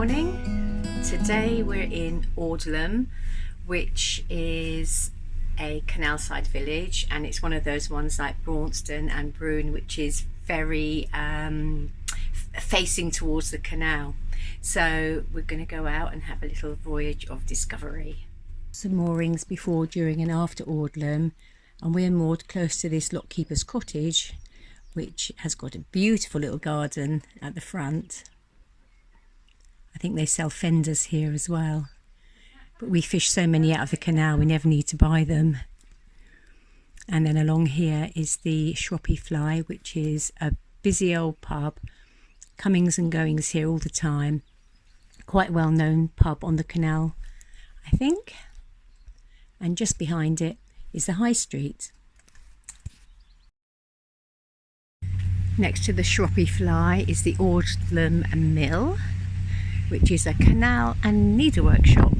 morning. Today we're in Audlem, which is a canal side village, and it's one of those ones like Braunston and Broome, which is very facing towards the canal. So we're going to go out and have a little voyage of discovery. Some moorings before, during and after Audlem, and we're moored close to this lockkeeper's cottage, which has got a beautiful little garden at the front. I think they sell fenders here as well, but we fish so many out of the canal we never need to buy them. And then along here is the Shroppie Fly, which is a busy old pub, comings and goings here all the time. Quite well known pub on the canal, I think. And just behind it is the High Street. Next to the Shroppie Fly is the Audlem Mill, which is a canal and needlework shop.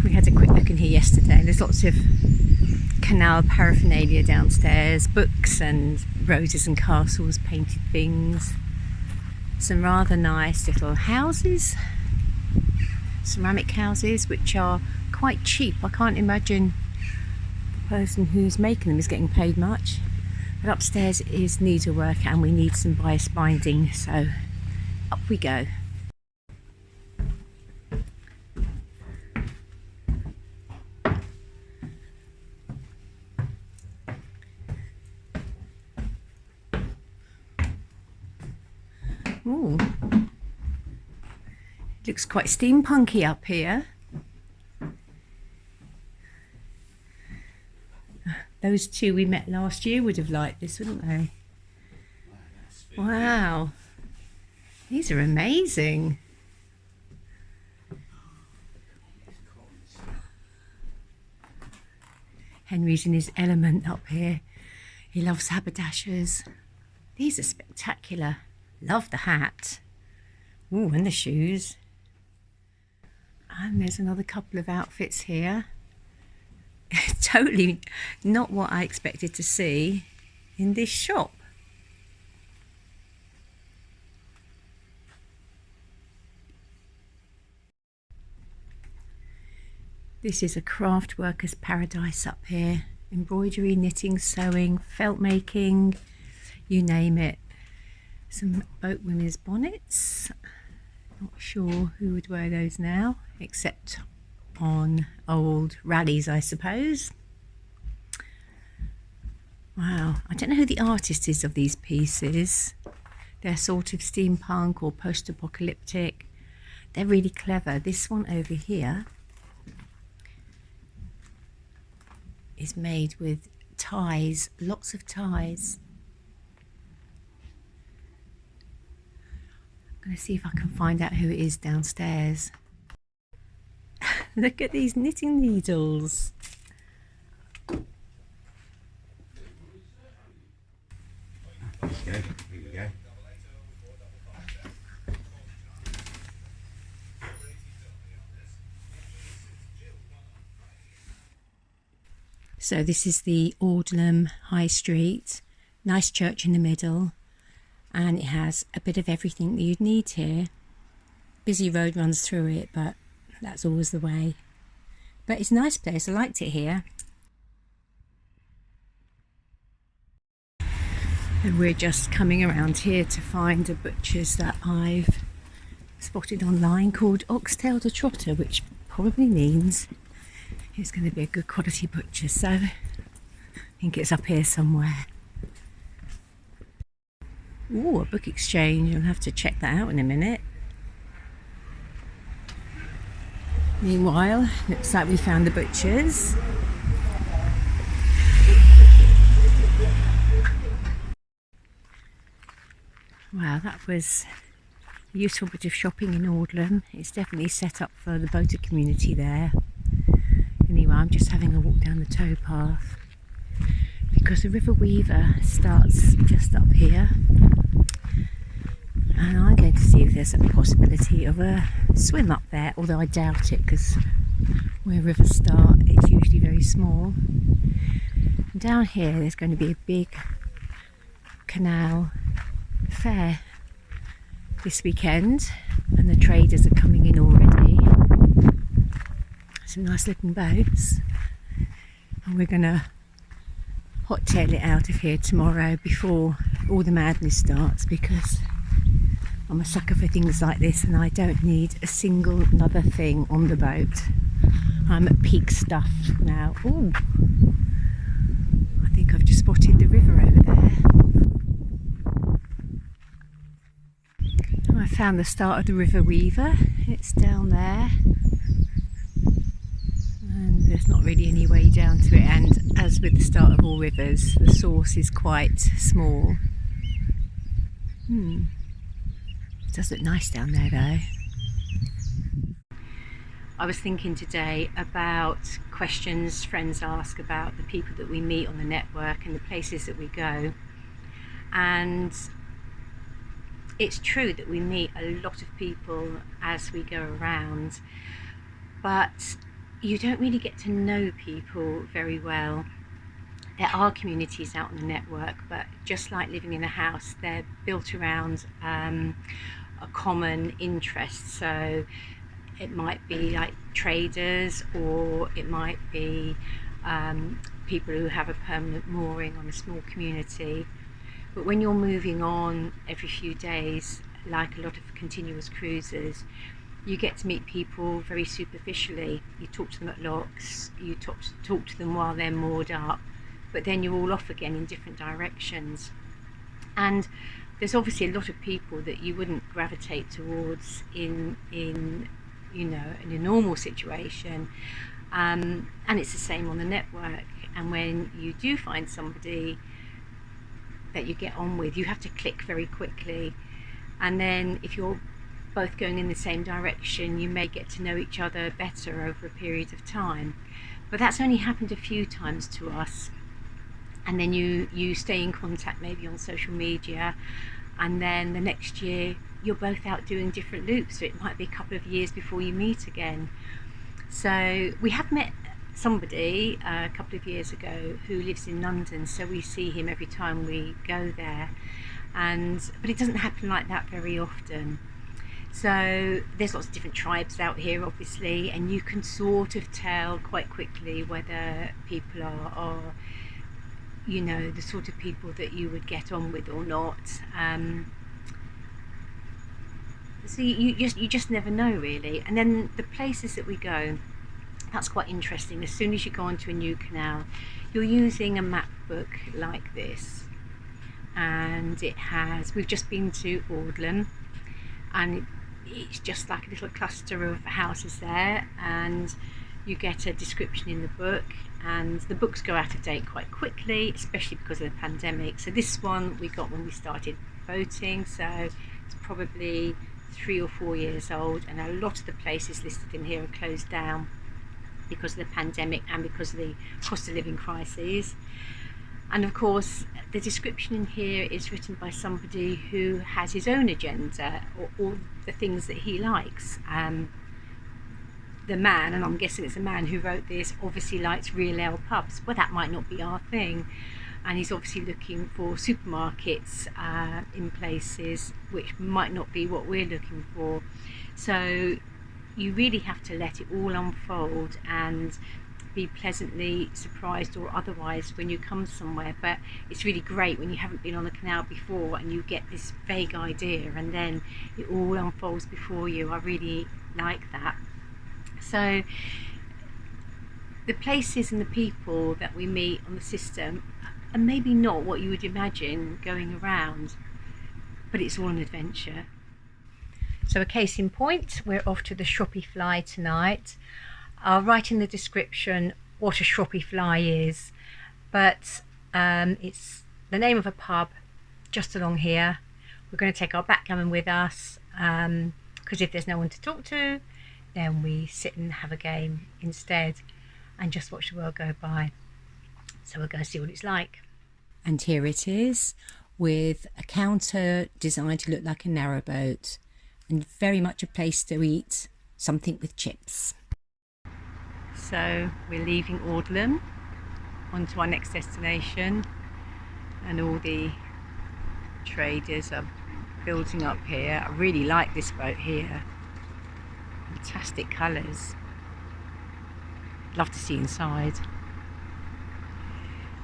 We had a quick look in here yesterday, and there's lots of canal paraphernalia downstairs, books and roses and castles, painted things, some rather nice little houses, ceramic houses, which are quite cheap. I can't imagine the person who's making them is getting paid much. But upstairs is needlework, and we need some bias binding, so up we go. Ooh, looks quite steampunky up here. Those two we met last year would have liked this, wouldn't they? Wow, these are amazing. Henry's in his element up here. He loves haberdashers. These are spectacular. Love the hat. Ooh, and the shoes. And there's another couple of outfits here. Totally not what I expected to see in this shop. This is a craft worker's paradise up here. Embroidery, knitting, sewing, felt making, you name it. Some boat women's bonnets. Not sure who would wear those now, except on old rallies, I suppose. Wow, I don't know who the artist is of these pieces. They're sort of steampunk or post-apocalyptic. They're really clever. This one over here is made with ties, lots of ties. I'm going to see if I can find out who it is downstairs. Look at these knitting needles. Here we go. So this is the Audlem High Street. Nice church in the middle, and it has a bit of everything that you'd need here. Busy road runs through it, but that's always the way. But it's a nice place. I liked it here. And we're just coming around here to find a butcher's that I've spotted online called Oxtail to Trotter, which probably means it's going to be a good quality butcher. So I think it's up here somewhere. Ooh, a book exchange. I'll have to check that out in a minute. Meanwhile, looks like we found the butcher's. Wow, that was a useful bit of shopping in Audlem. It's definitely set up for the boater community there. Anyway, I'm just having a walk down the towpath because the River Weaver starts just up here. And I'm going to see if there's a possibility of a swim up there, although I doubt it because where rivers start it's usually very small. And down here there's going to be a big canal fair this weekend, and the traders are coming in already. Some nice looking boats, and we're gonna hot tail it out of here tomorrow before all the madness starts, because I'm a sucker for things like this and I don't need a single other thing on the boat. I'm at peak stuff now. Ooh, I think I've just spotted the river over there. I found the start of the River Weaver. It's down there. And there's not really any way down to it, and as with the start of all rivers, the source is quite small. It does look nice down there though. I was thinking today about questions friends ask about the people that we meet on the network and the places that we go, and it's true that we meet a lot of people as we go around, but you don't really get to know people very well. There are communities out on the network, but just like living in a house, they're built around a common interest. So it might be like traders, or it might be people who have a permanent mooring on a small community. But when you're moving on every few days, like a lot of continuous cruises, you get to meet people very superficially. You talk to them at locks, you talk to them while they're moored up, but then you're all off again in different directions. And there's obviously a lot of people that you wouldn't gravitate towards in you know, in a normal situation, and it's the same on the network. And when you do find somebody that you get on with, you have to click very quickly, and then if you're both going in the same direction, you may get to know each other better over a period of time. But that's only happened a few times to us, and then you stay in contact maybe on social media, and then the next year you're both out doing different loops, so it might be a couple of years before you meet again. So we have met somebody a couple of years ago who lives in London, so we see him every time we go there, but it doesn't happen like that very often. So there's lots of different tribes out here obviously, and you can sort of tell quite quickly whether people are you know, the sort of people that you would get on with or not. So you just never know really. And then the places that we go, that's quite interesting. As soon as you go onto a new canal, you're using a map book like this, and we've just been to Audlem, and it's just like a little cluster of houses there, and you get a description in the book, and the books go out of date quite quickly, especially because of the pandemic. So this one we got when we started boating, so it's probably 3 or 4 years old, and a lot of the places listed in here are closed down because of the pandemic and because of the cost of living crises. And of course the description in here is written by somebody who has his own agenda, or the things that he likes. The man, and I'm guessing it's a man who wrote this, obviously likes real ale pubs. Well, that might not be our thing, and he's obviously looking for supermarkets in places which might not be what we're looking for. So you really have to let it all unfold and be pleasantly surprised or otherwise when you come somewhere. But it's really great when you haven't been on the canal before and you get this vague idea and then it all unfolds before you. I really like that. So the places and the people that we meet on the system are maybe not what you would imagine going around, but it's all an adventure. So a case in point, we're off to the Shroppie Fly tonight. I'll write in the description what a Shroppie Fly is, but it's the name of a pub just along here. We're going to take our backgammon with us, because if there's no one to talk to, then we sit and have a game instead and just watch the world go by. So we'll go see what it's like. And here it is, with a counter designed to look like a narrowboat, and very much a place to eat something with chips. So we're leaving Audlem on to our next destination, and all the traders are building up here. I really like this boat here. fantastic colours. Love to see inside.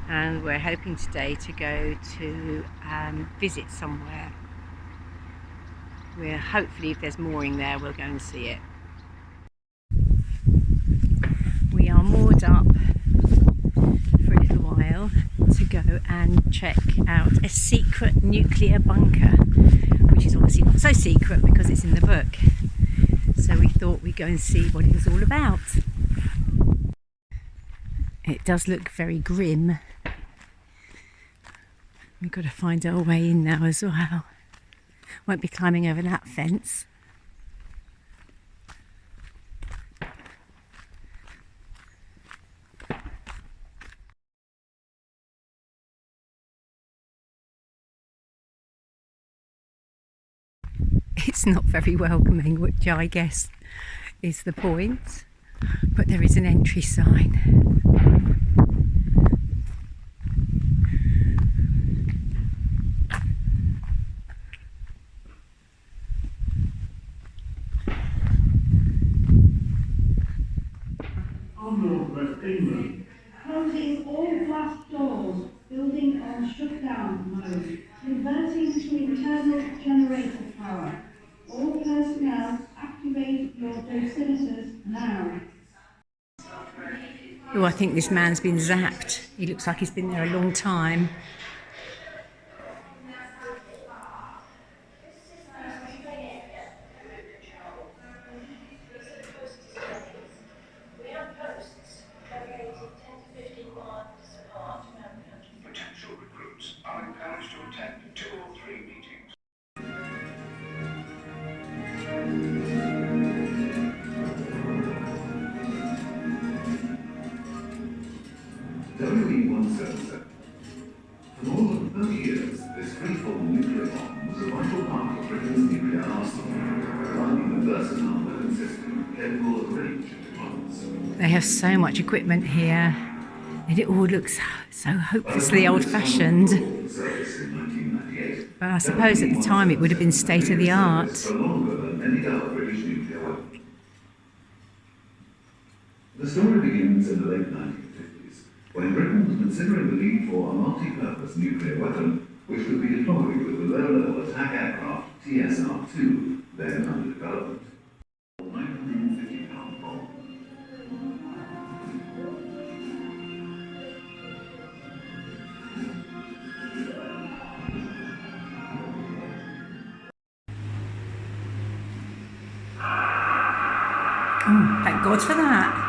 And we're hoping today to go to visit somewhere where hopefully if there's mooring there we'll go and see it. We are moored up for a little while to go and check out a secret nuclear bunker, which is obviously not so secret because it's in the book. So we thought we'd go and see what it was all about. It does look very grim. We've got to find our way in now as well. Won't be climbing over that fence. It's not very welcoming, which I guess is the point, but there is an entry sign. Onward, England. Closing all glass doors, building on shutdown mode, converting to internal generator power. All personnel, activate your dosimeters now. Oh, I think this man's been zapped. He looks like he's been there a long time. Potential recruits are encouraged to attend 2 or 3 meetings. WE-177. For more than 30 years, this faithful nuclear bomb was a vital part of Britain's nuclear arsenal, providing a versatile weapon system capable of range and deployments. They have so much equipment here, and it all looks so hopelessly old-fashioned. Service in 1998. But I suppose at the time it would have been state-of-the-art. For longer than any other British nuclear weapon. The story begins in the late 1950s, when Britain was considering the need for a multi-purpose nuclear weapon which could be deployed with the low-level attack aircraft TSR-2, then under development. 950-pound bomb. Oh, thank God for that.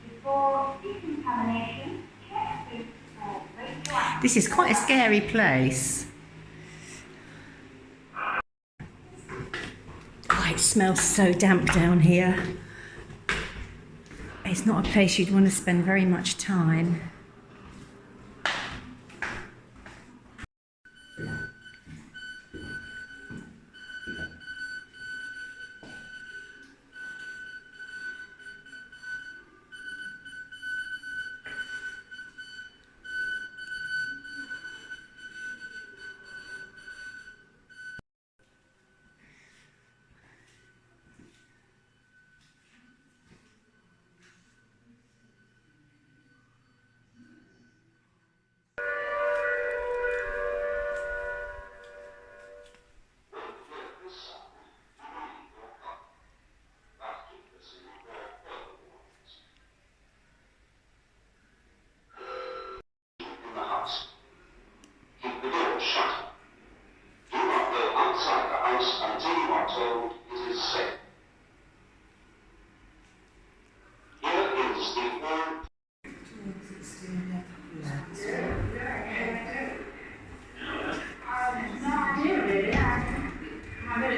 Before decontamination, check this for radioactive. This is quite a scary place. Oh, it smells so damp down here. It's not a place you'd want to spend very much time.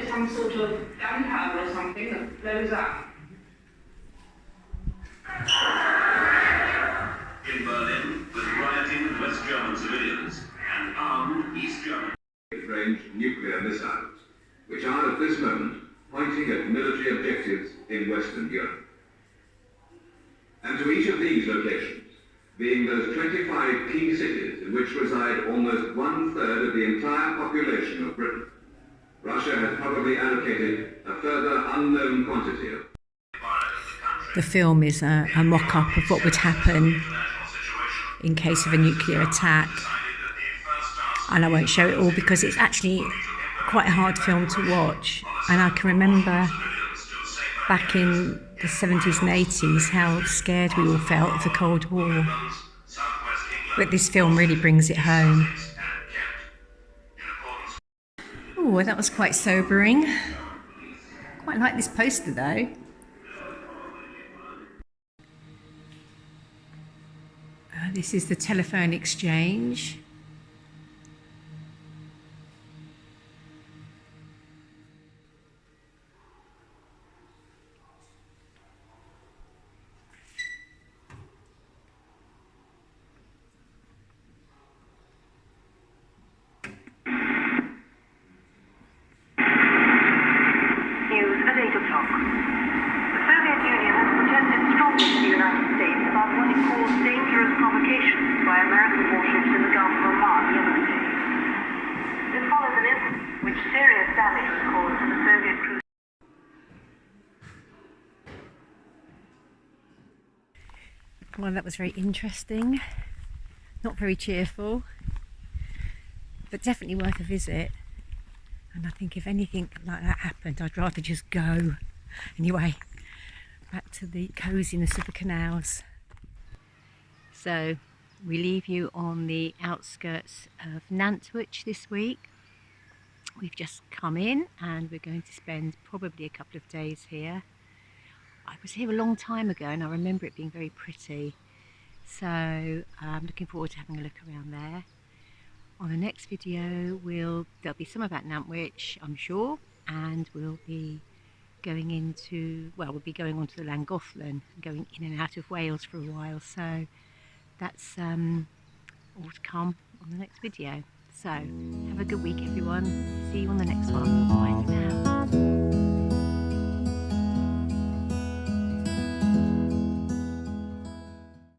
Some sort of gunpowder or something that blows up. In Berlin, with rioting West German civilians and armed East German Range nuclear missiles, which are at this moment pointing at military objectives in Western Europe. And to each of these locations, being those 25 key cities in which reside almost 1/3 of the entire population of Britain, Russia has probably allocated a further unknown quantity of. The film is a mock-up of what would happen in case of a nuclear attack, and I won't show it all because it's actually quite a hard film to watch, and I can remember back in the 70s and 80s how scared we all felt of the Cold War, but this film really brings it home. Oh, that was quite sobering. Quite like this poster though. This is the telephone exchange. News at 8 o'clock. The Soviet Union has protested strongly to the United States about what it calls dangerous provocations by American warships in the Gulf of Oman yesterday. This follows an incident which serious damage was caused to the Soviet cruise. Well, that was very interesting. Not very cheerful, but definitely worth a visit. And I think if anything like that happened, I'd rather just go. Anyway, back to the coziness of the canals. So we leave you on the outskirts of Nantwich this week. We've just come in and we're going to spend probably a couple of days here. I was here a long time ago and I remember it being very pretty. So I'm looking forward to having a look around there. On the next video there'll be some about Nantwich, I'm sure, and we'll be going we'll be going on to the Llangollen, going in and out of Wales for a while, so that's all to come on the next video. So have a good week everyone, see you on the next one, bye for now.